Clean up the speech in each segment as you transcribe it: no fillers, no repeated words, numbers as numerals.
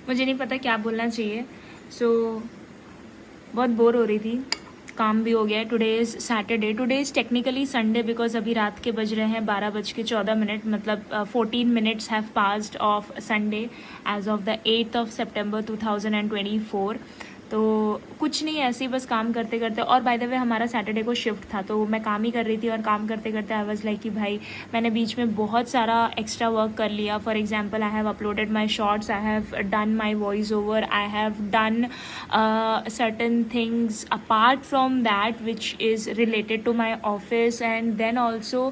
मुझे नहीं पता क्या बोलना चाहिए। सो बहुत बोर हो रही थी, काम भी हो गया है। Today is Saturday, today is technically Sunday because अभी रात के बज रहे हैं 12:14, मतलब 14 minutes have passed of Sunday as of the 8th of September 2024। तो कुछ नहीं, ऐसे ही बस काम करते करते, और बाय द वे हमारा सैटरडे को शिफ्ट था तो मैं काम ही कर रही थी, और काम करते करते आई वाज लाइक कि भाई मैंने बीच में बहुत सारा एक्स्ट्रा वर्क कर लिया। For example I have uploaded my shorts, I have done my voice over, I have done certain things apart from that which is related to my office, and then also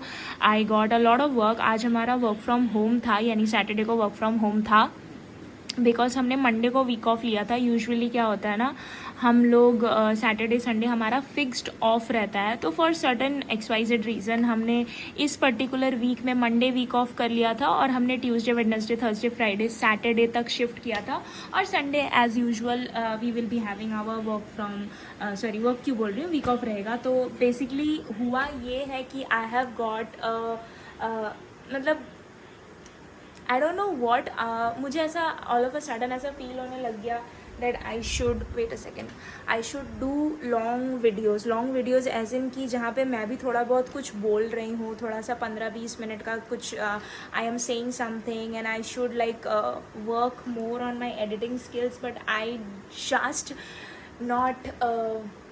I got a lot of work। आज हमारा work from home था, यानी Saturday को work from home था because हमने Monday को week off लिया था। यूजुअली क्या होता है ना, हम लोग सैटरडे संडे हमारा फिक्स्ड ऑफ रहता है, तो फॉर सर्टन XYZ रीज़न हमने इस पर्टिकुलर वीक में मंडे वीक ऑफ कर लिया था, और हमने Tuesday Wednesday Thursday Friday Saturday तक शिफ्ट किया था। और Sunday as usual we will be having our work क्यों बोल रही हूँ, वीक ऑफ रहेगा। तो बेसिकली हुआ ये है कि आई हैव गॉट मतलब आई डोंट नो वॉट, मुझे ऐसा ऑल ऑफ अ सडन ऐसा फील होने लग गया that I should wait a second, I should do long videos as in की जहाँ पे मैं भी थोड़ा बहुत कुछ बोल रही हूँ, थोड़ा सा 15-20 मिनट का कुछ, I am saying something and I should like work more on my editing skills, but I just not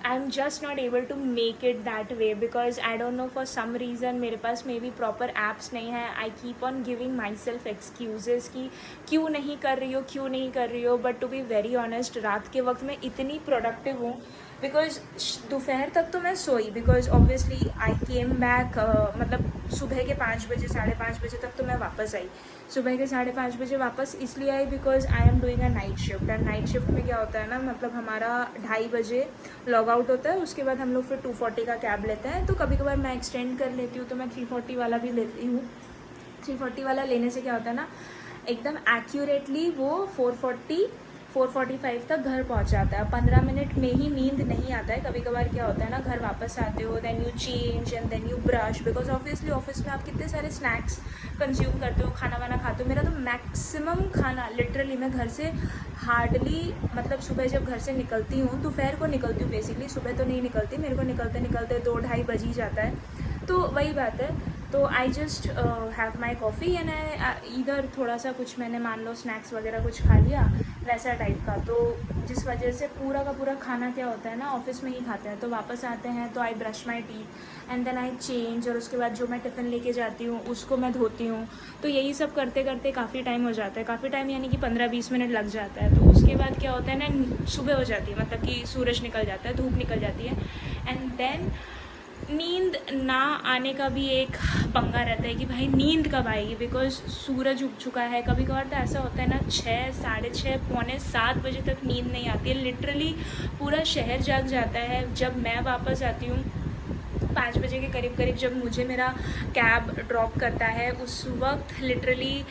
I'm just not able to make it that way because I don't know, for some reason मेरे पास may be proper apps नहीं है। I keep on giving myself excuses कि क्यों नहीं कर रही हो, but to be very honest रात के वक्त मैं इतनी productive हूँ बिकॉज दोपहर तक तो मैं सोई, because obviously I came back, मतलब सुबह के 5 बजे 5:30 बजे तक तो मैं वापस आई। सुबह के 5:30 बजे वापस इसलिए I because I am doing a night shift, and night shift में क्या होता है ना, मतलब हमारा 2:30 बजे लॉग आउट होता है, उसके बाद हम लोग फिर 2:40 का कैब लेते हैं। तो कभी कभार मैं एक्सटेंड कर लेती हूँ, तो मैं 3:40 वाला भी लेती हूँ। 3:40 वाला लेने से क्या होता है ना, एकदम एक्यूरेटली वो 4:45 तक घर पहुंच जाता है। 15 मिनट में ही नींद नहीं आता है। कभी कभार क्या होता है ना, घर वापस आते हो, then you change and then you brush, because obviously office में आप कितने सारे स्नैक्स कंज्यूम करते हो, खाना वाना खाते हो। मेरा तो मैक्सिमम खाना लिटरली, मैं घर से हार्डली, मतलब सुबह जब घर से निकलती हूँ, दोपहर को निकलती हूँ बेसिकली, सुबह तो नहीं निकलती, मेरे को निकलते निकलते 2-2:30 बज ही जाता है। तो वही बात है, तो I just have my coffee and I इधर थोड़ा सा कुछ मैंने मान लो स्नैक्स वगैरह कुछ खा लिया वैसा टाइप का। तो जिस वजह से पूरा का पूरा खाना क्या होता है ना, ऑफिस में ही खाते हैं। तो वापस आते हैं तो I brush my teeth and then I change, और उसके बाद जो मैं टिफ़िन लेके जाती हूँ उसको मैं धोती हूँ। तो यही सब करते करते काफ़ी टाइम हो जाता है, काफ़ी टाइम यानी कि 15-20 मिनट लग जाता है। तो उसके बाद क्या होता है ना, सुबह हो जाती है, मतलब कि सूरज निकल जाता है, धूप निकल जाती है, एंड देन नींद ना आने का भी एक पंगा रहता है कि भाई नींद कब आएगी, बिकॉज सूरज उग चुका है। कभी कभार तो ऐसा होता है ना, 6, 6:30, पौने 7 बजे तक नींद नहीं आती है। लिटरली पूरा शहर जाग जाता है। जब मैं वापस आती हूँ 5 बजे के करीब करीब, जब मुझे मेरा कैब ड्रॉप करता है, उस वक्त लिटरली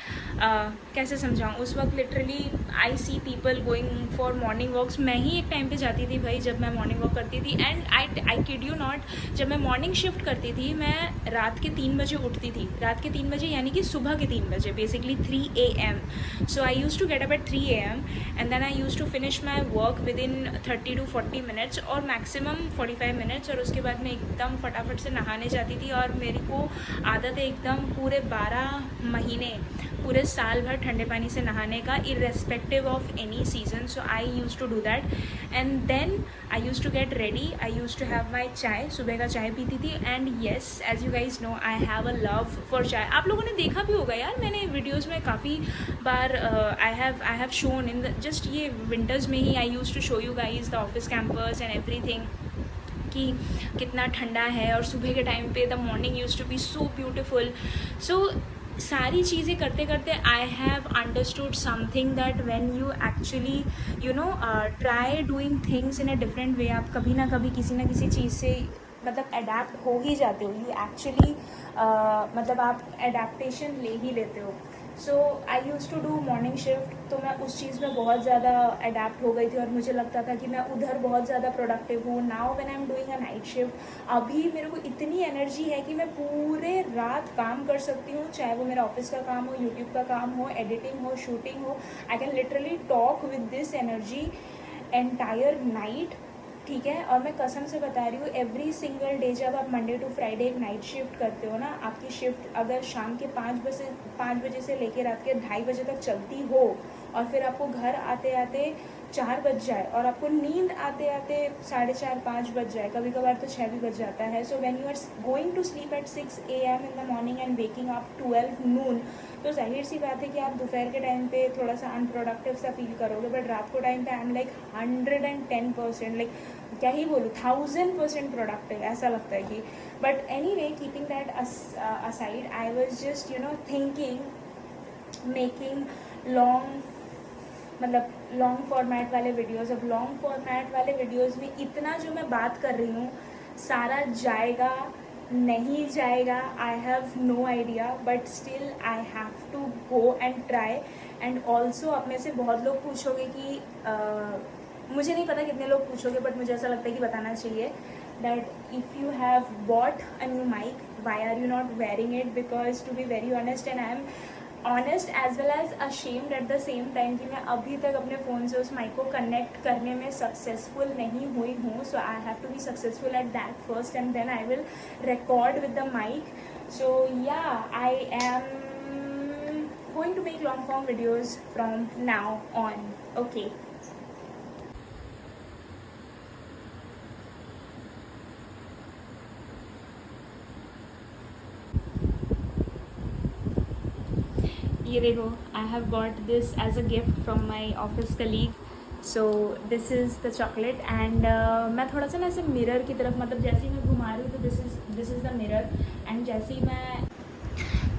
कैसे समझाऊँ, उस वक्त literally I see people going for morning walks. मैं ही एक टाइम पे जाती थी भाई जब मैं मॉर्निंग वॉक करती थी, and I kid you not, जब मैं मॉर्निंग शिफ्ट करती थी मैं रात के 3 बजे उठती थी। रात के 3 बजे यानी कि सुबह के 3 बजे, basically 3 AM। So I use to get up at 3 AM and then I use to finish my work within 30 to 40 minutes और मैक्सिमम 45 मिनट्स, और उसके बाद मैं एकदम फटाफट से नहाने जाती थी। और मेरी को आदत है एकदम पूरे 12 महीने, पूरे साल भर ठंडे पानी से नहाने का, irrespective of any season. So I use to do that and then I use to get ready. I use to have my chai, सुबह का चाय पीती थी। And yes, as you guys know, I have a love for chai. आप लोगों ने देखा भी होगा यार, मैंने वीडियोज़ में काफ़ी बार I have shown in the just ये विंटर्स में ही I use to show you guys the office campus and everything कि कितना ठंडा है, और सुबह के टाइम पे the morning use to be so beautiful. So सारी चीज़ें करते करते I have understood something that when you actually you know try doing things in a different way, आप कभी ना कभी किसी ना किसी चीज़ से मतलब अडेप्ट हो ही जाते हो। यू एक्चुअली मतलब आप एडेप्टेशन ले ही लेते हो। So I use to do morning shift, तो मैं उस चीज़ में बहुत ज़्यादा अडेप्ट हो गई थी और मुझे लगता था कि मैं उधर बहुत ज़्यादा प्रोडक्टिव हूँ. Now when I am doing a night shift, अभी मेरे को इतनी एनर्जी है कि मैं पूरे रात काम कर सकती हूँ, चाहे वो मेरा ऑफिस का काम हो, यूट्यूब का काम हो, एडिटिंग हो, शूटिंग हो. I can literally talk with this energy entire night. ठीक है. और मैं कसम से बता रही हूँ, एवरी सिंगल डे जब आप मंडे टू फ्राइडे एक नाइट शिफ्ट करते हो ना, आपकी शिफ्ट अगर शाम के 5 बजे से लेकर रात के 2:30 बजे तक चलती हो और फिर आपको घर आते आते 4 बज जाए और आपको नींद आते आते 4:30-5 बज जाए, कभी कभार तो 6 भी बज जाता है. So when you are going to sleep at 6 AM in the morning and waking up 12 noon, तो जाहिर सी बात है कि आप दोपहर के टाइम पे थोड़ा सा अनप्रोडक्टिव सा फील करोगे. बट रात को टाइम पे आई एम लाइक 110%, लाइक क्या ही बोलूँ, 1000% प्रोडक्टिव ऐसा लगता है कि. But any way, keeping that aside, I was just thinking making long format वाले वीडियोज़. अब लॉन्ग फॉर्मेट वाले वीडियोज़ में इतना जो मैं बात कर रही हूँ, सारा जाएगा नहीं जाएगा, I have no idea. But still I have to go and try. And also अब में से बहुत लोग पूछोगे कि मुझे नहीं पता कितने लोग पूछोगे, बट मुझे ऐसा लगता है कि बताना चाहिए that if you have bought a new mic, why are you not wearing it? Because to be very honest, and I am honest as well as ashamed at the same time, कि मैं अभी तक अपने phone से उस mic को connect करने में सक्सेसफुल नहीं हुई हूँ. So I have to be successful at that first and then I will record with the mic. So yeah, I am going to make long form videos from now on. Okay. ये देखो, I have got this as a gift from my office colleague. So this is the chocolate. And मैं थोड़ा सा ना ऐसे mirror की तरफ, मतलब जैसे ही मैं घुमा रही हूँ तो this is the mirror. And जैसे ही मैं,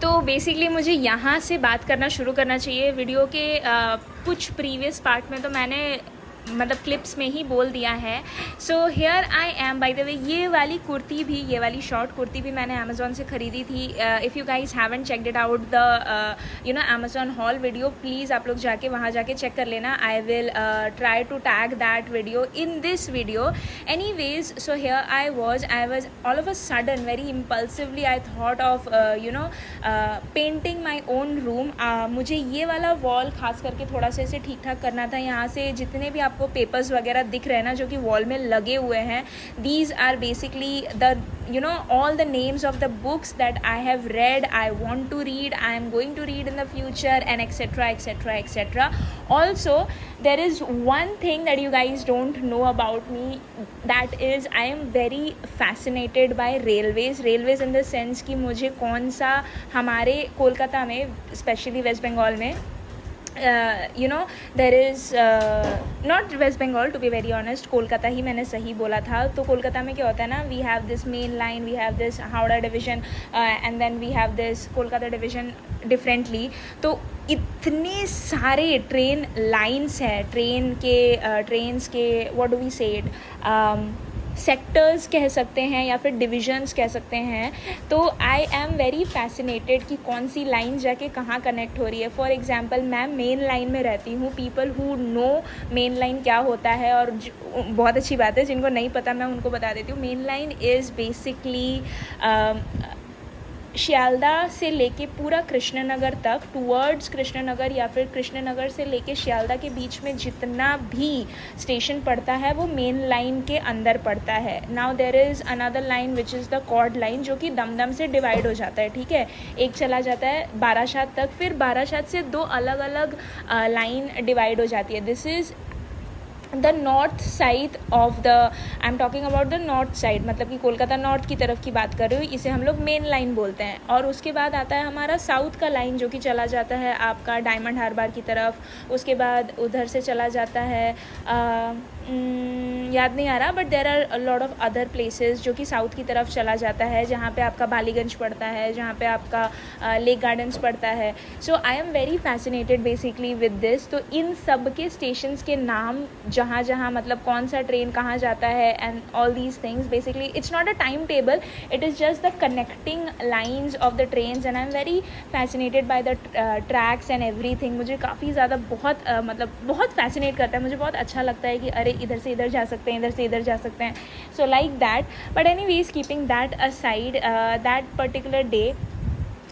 तो बेसिकली मुझे यहाँ से बात करना शुरू करना चाहिए. वीडियो के कुछ प्रीवियस पार्ट में तो मैंने मतलब क्लिप्स में ही बोल दिया है. सो here I am. By the way, ये वाली कुर्ती भी, ये वाली शॉर्ट कुर्ती भी मैंने अमेज़ॉन से ख़रीदी थी. If you guys haven't checked it out the Amazon haul video, please आप लोग जाके वहाँ जाके चेक कर लेना. I will try to tag that video in this video. Anyways, so here I was all of a sudden, very impulsively I thought of painting my own room. मुझे ये वाला वॉल खास करके थोड़ा सा इसे ठीक ठाक करना था. यहाँ से जितने भी आपको पेपर्स वगैरह दिख रहे हैं ना, जो कि वॉल में लगे हुए हैं, these are basically the all the names of the books that I have read, I want to read, I am going to read in the future, and etc etc etc. Also, there is one thing that you guys don't know about me, that is I am very fascinated by railways in the sense कि मुझे कौन सा हमारे कोलकाता में, specially waste Bengal में, there is not West Bengal, to be very honest, Kolkata ही मैंने सही बोला था. तो कोलकाता में क्या होता है ना, we have this main line, we have this Howrah division, and then we have this Kolkata division differently. तो इतने सारे ट्रेन लाइन्स हैं, ट्रेन्स के what do we say it, sectors कह सकते हैं या फिर डिविजन्स कह सकते हैं. तो आई एम वेरी फैसिनेटेड कि कौन सी लाइन जाके कहाँ कनेक्ट हो रही है. फॉर एग्जांपल, मैं मेन लाइन में रहती हूँ. People who know main line क्या होता है, और बहुत अच्छी बात है, जिनको नहीं पता मैं उनको बता देती हूँ. Main line is basically Sealdah से लेके पूरा कृष्णनगर तक, टूवर्ड्स कृष्णनगर, या फिर कृष्णनगर से लेके शियालदा के बीच में जितना भी स्टेशन पड़ता है वो मेन लाइन के अंदर पड़ता है. Now there is another line which is the chord line, जो कि दमदम से डिवाइड हो जाता है. ठीक है, एक चला जाता है बाराशात तक, फिर बाराशात से 2 अलग अलग लाइन डिवाइड हो जाती है. This is the north side of the, I am talking about the north side, मतलब कि कोलकाता नॉर्थ की तरफ की बात कर रही हूँ. इसे हम लोग मेन लाइन बोलते हैं. और उसके बाद आता है हमारा साउथ का लाइन, जो कि चला जाता है आपका डायमंड हार्बर की तरफ. उसके बाद उधर से चला जाता है याद नहीं आ रहा, but there are lot of other places जो कि साउथ की तरफ चला जाता है, जहाँ पे आपका बालीगंज पड़ता है, जहाँ पे आपका लेक गार्डन्स पड़ता है. So I am very fascinated basically with this. तो इन सब के स्टेशंस के नाम, जहाँ जहाँ मतलब कौन सा ट्रेन कहाँ जाता है, and all these things, basically it's not a time table, it is just the connecting lines of the trains. And I am very fascinated by the tracks and every thing. मुझे काफ़ी ज़्यादा मतलब बहुत fascinate करता है. मुझे बहुत अच्छा लगता है कि अरे इधर से इधर जा सकते हैं, इधर से इधर जा सकते हैं. So like that. But anyways, keeping that aside, that particular day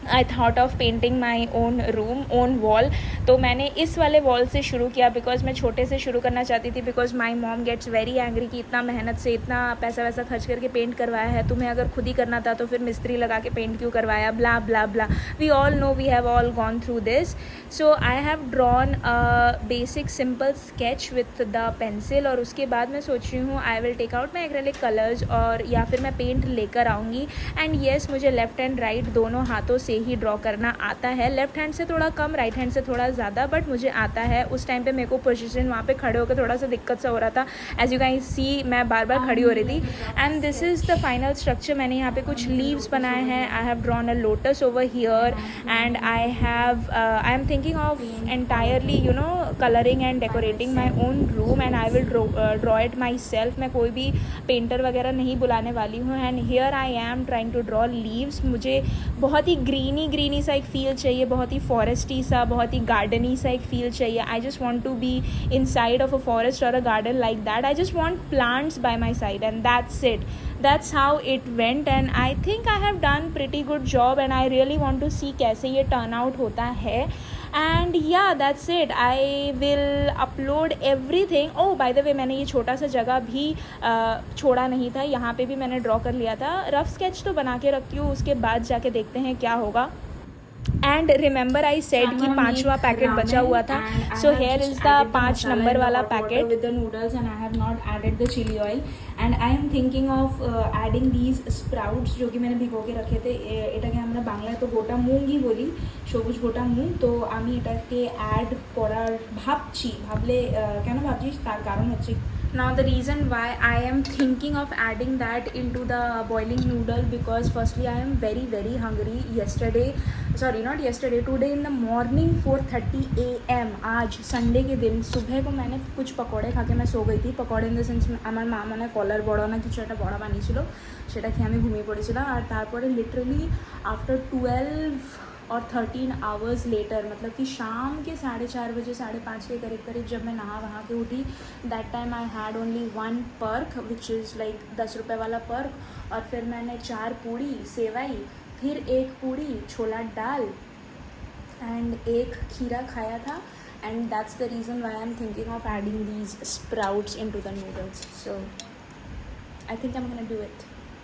I thought of painting my own room, own wall. तो मैंने इस वाले वॉल से शुरू किया, बिकॉज मैं छोटे से शुरू करना चाहती थी, because my mom gets very angry कि इतना मेहनत से इतना पैसा वैसा खर्च करके पेंट करवाया है, तुम्हें अगर खुद ही करना था तो फिर मिस्त्री लगा के पेंट क्यों करवाया, blah blah blah. We all know, we have all gone through this. So I have drawn a basic simple sketch with the pencil, और उसके बाद मैं सोच रही हूँ I will take out my acrylic colours, और या फिर मैं पेंट लेकर आऊँगी. एंड येस, मुझे लेफ़्ट एंड राइट दोनों हाथों से ही ड्रॉ करना आता है. लेफ्ट हैंड से थोड़ा कम, राइट हैंड से थोड़ा ज़्यादा, बट मुझे आता है. उस टाइम पे मेरे को पोजीशन वहाँ पे खड़े होकर थोड़ा सा दिक्कत सा हो रहा था. एज यू गाइस सी, मैं बार बार खड़ी हो रही थी. And this is the final structure. मैंने यहाँ पे कुछ लीव्स बनाए हैं. आई have drawn a lotus over here, and I am thinking of entirely, you know, coloring and decorating my own room, and I will draw it myself. मैं कोई भी painter वगैरह नहीं बुलाने वाली हूँ. And here I am trying to draw leaves. मुझे बहुत ही ग्रीनी सा एक फील चाहिए, बहुत ही फॉरेस्टी सा, बहुत ही गार्डनी सा एक फील चाहिए. I just want to be inside of a forest और a garden like that. I just want plants by my side, and that's it. That's how it went, and I think I have done pretty good job, and I really want to see कैसे ये turn out होता है. And yeah, that's it. I will upload everything. Oh, by the way, मैंने ये छोटा सा जगह भी छोड़ा नहीं था. यहाँ पे भी मैंने ड्रॉ कर लिया था. रफ स्केच तो बना के रखती हूँ, उसके बाद जाके देखते हैं क्या होगा. एंड रिमेंबर आई सेड कि 5वां पैकेट बचा हुआ था. So here is the 5 number वाला packet with the noodles, and I have not added the chilli oil. And I am thinking of adding these sprouts, जो कि मैंने भिगो के रखे थे. এটাকে আমরা বাংলায় তো গোটা মুগই বলি, সবুজ গোটা মুগ. তো আমি এটাকে অ্যাড করার ভাবলে কেন ভাবছিস, তার কারণ হচ্ছে, now the reason why I am thinking of adding that into the boiling noodle, because firstly I am very very hungry. Today in the morning 4:30 AM, आज संडे के दिन सुबह को मैंने कुछ पकौड़े खा के मैं सो गई थी. पकौड़े इन द सेंस আমার মা মানে কলার বড়া না কিছু একটা বড়া বানিয়েছিল, সেটা খেয়ে আমি ঘুমিয়ে পড়েছিলাম. আর তারপরে লিটারালি आफ्टर 12 और 13 आवर्स लेटर, मतलब कि शाम के 4:30 बजे 5:30 के करीब जब मैं नहा वहाँ के उठी, that time I had only 1 Perk which is like 10 रुपये वाला पर्क. और फिर मैंने 4 पूड़ी सेवई, फिर 1 पूड़ी छोला दाल एंड 1 खीरा खाया था. And that's the reason why I am thinking of adding these sprouts into the noodles. So I think I am gonna do it.